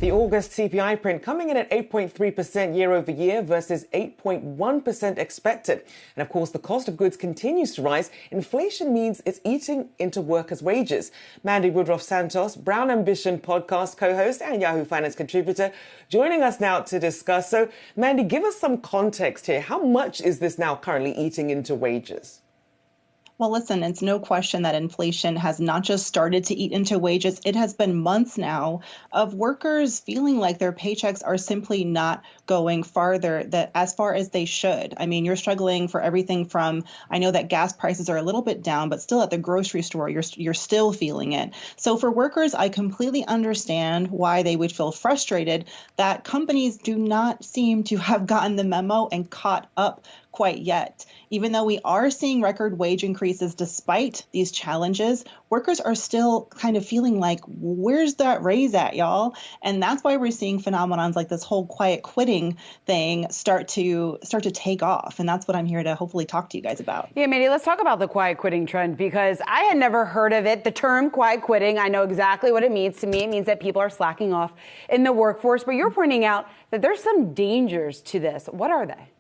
The August CPI print coming in at 8.3% year over year versus 8.1% expected. And of course, the cost of goods continues to rise. Inflation means it's eating into workers' wages. Mandi Woodruff-Santos, Brown Ambition podcast co-host and Yahoo Finance contributor, joining us now to discuss. So, Mandi, give us some context here. How much is this now currently eating into wages? Well, listen, it's no question that inflation has not just started to eat into wages. It has been months now of workers feeling like their paychecks are simply not going farther that as far as they should. I mean, you're struggling for everything from, I know that gas prices are a little bit down, but still at the grocery store, you're still feeling it. So for workers, I completely understand why they would feel frustrated that companies do not seem to have gotten the memo and caught up quite yet. Even though we are seeing record wage increases despite these challenges, workers are still kind of feeling like, where's that raise at, y'all? And that's why we're seeing phenomenons like this whole quiet quitting thing start to take off. And that's what I'm here to hopefully talk to you guys about. Yeah, Mandi, let's talk about the quiet quitting trend, because I had never heard of it. The term quiet quitting, I know exactly what it means. To me, it means that people are slacking off in the workforce. But you're pointing out that there's some dangers to this. What are they?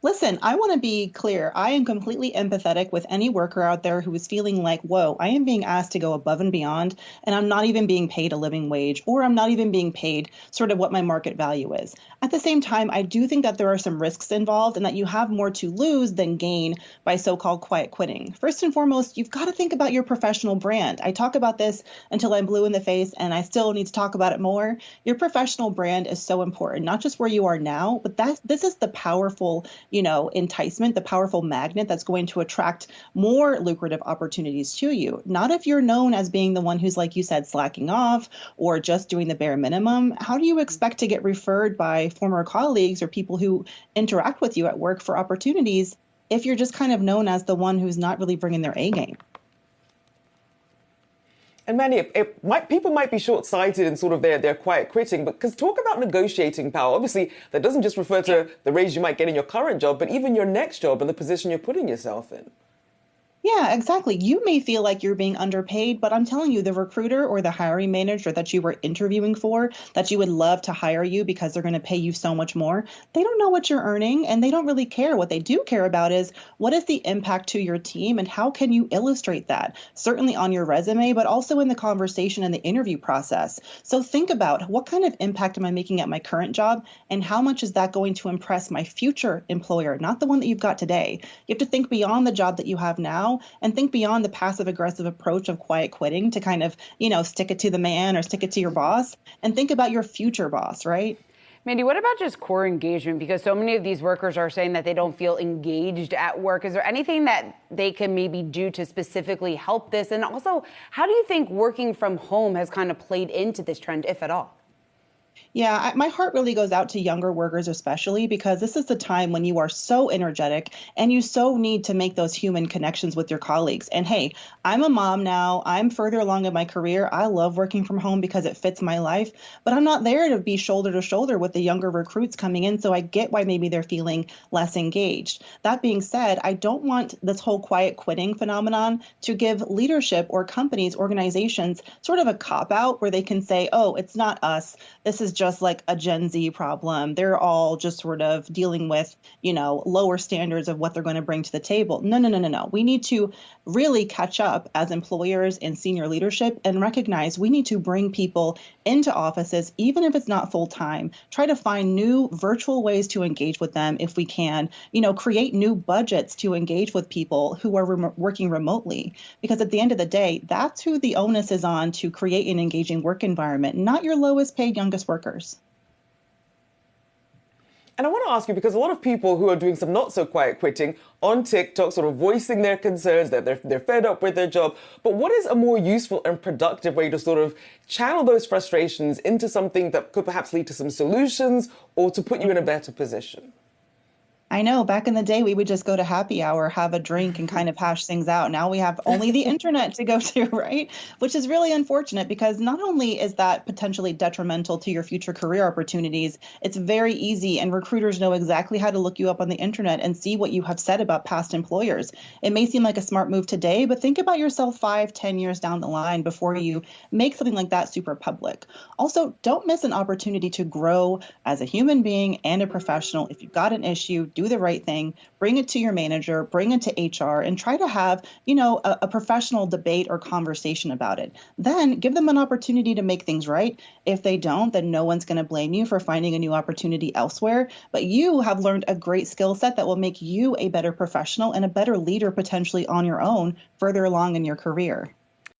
Listen, I want to be clear. I am completely empathetic with any worker out there who is feeling like, whoa, I am being asked to go above and beyond, and I'm not even being paid a living wage, or I'm not even being paid sort of what my market value is. At the same time, I do think that there are some risks involved and that you have more to lose than gain by so-called quiet quitting. First and foremost, you've got to think about your professional brand. I talk about this until I'm blue in the face, and I still need to talk about it more. Your professional brand is so important, not just where you are now, but this is the powerful enticement, the powerful magnet that's going to attract more lucrative opportunities to you. Not if you're known as being the one who's, like you said, slacking off or just doing the bare minimum. How do you expect to get referred by former colleagues or people who interact with you at work for opportunities if you're just kind of known as the one who's not really bringing their A game? And Mandi, people might be short-sighted in sort of their quiet quitting, but because talk about negotiating power. Obviously, that doesn't just refer to the raise you might get in your current job, but even your next job and the position you're putting yourself in. Yeah, exactly. You may feel like you're being underpaid, but I'm telling you, the recruiter or the hiring manager that you were interviewing for, that you would love to hire you because they're going to pay you so much more, they don't know what you're earning and they don't really care. What they do care about is what is the impact to your team and how can you illustrate that, certainly on your resume, but also in the conversation and the interview process. So think about what kind of impact am I making at my current job and how much is that going to impress my future employer, not the one that you've got today. You have to think beyond the job that you have now and think beyond the passive aggressive approach of quiet quitting to kind of, stick it to the man or stick it to your boss and think about your future boss, right? Mandi, what about just core engagement? Because so many of these workers are saying that they don't feel engaged at work. Is there anything that they can maybe do to specifically help this? And also, how do you think working from home has kind of played into this trend, if at all? Yeah, my heart really goes out to younger workers, especially because this is the time when you are so energetic and you so need to make those human connections with your colleagues. And hey, I'm a mom now. I'm further along in my career. I love working from home because it fits my life, but I'm not there to be shoulder to shoulder with the younger recruits coming in. So I get why maybe they're feeling less engaged. That being said, I don't want this whole quiet quitting phenomenon to give leadership or companies, organizations sort of a cop out where they can say, oh, it's not us. This is just like a Gen Z problem. They're all just sort of dealing with, lower standards of what they're going to bring to the table. No. We need to really catch up as employers and senior leadership and recognize we need to bring people into offices, even if it's not full time. Try to find new virtual ways to engage with them if we can, create new budgets to engage with people who are working remotely. Because at the end of the day, that's who the onus is on to create an engaging work environment, not your lowest paid youngest workers. And I want to ask you, because a lot of people who are doing some not so quiet quitting on TikTok, sort of voicing their concerns that they're fed up with their job. But what is a more useful and productive way to sort of channel those frustrations into something that could perhaps lead to some solutions or to put you in a better position? I know back in the day, we would just go to happy hour, have a drink, and kind of hash things out. Now we have only the internet to go to, right? Which is really unfortunate because not only is that potentially detrimental to your future career opportunities, it's very easy, and recruiters know exactly how to look you up on the internet and see what you have said about past employers. It may seem like a smart move today, but think about yourself 5, 10 years down the line before you make something like that super public. Also, don't miss an opportunity to grow as a human being and a professional. If you've got an issue, do the right thing, bring it to your manager, bring it to HR, and try to have, a professional debate or conversation about it. Then give them an opportunity to make things right. If they don't, then no one's going to blame you for finding a new opportunity elsewhere. But you have learned a great skill set that will make you a better professional and a better leader potentially on your own further along in your career.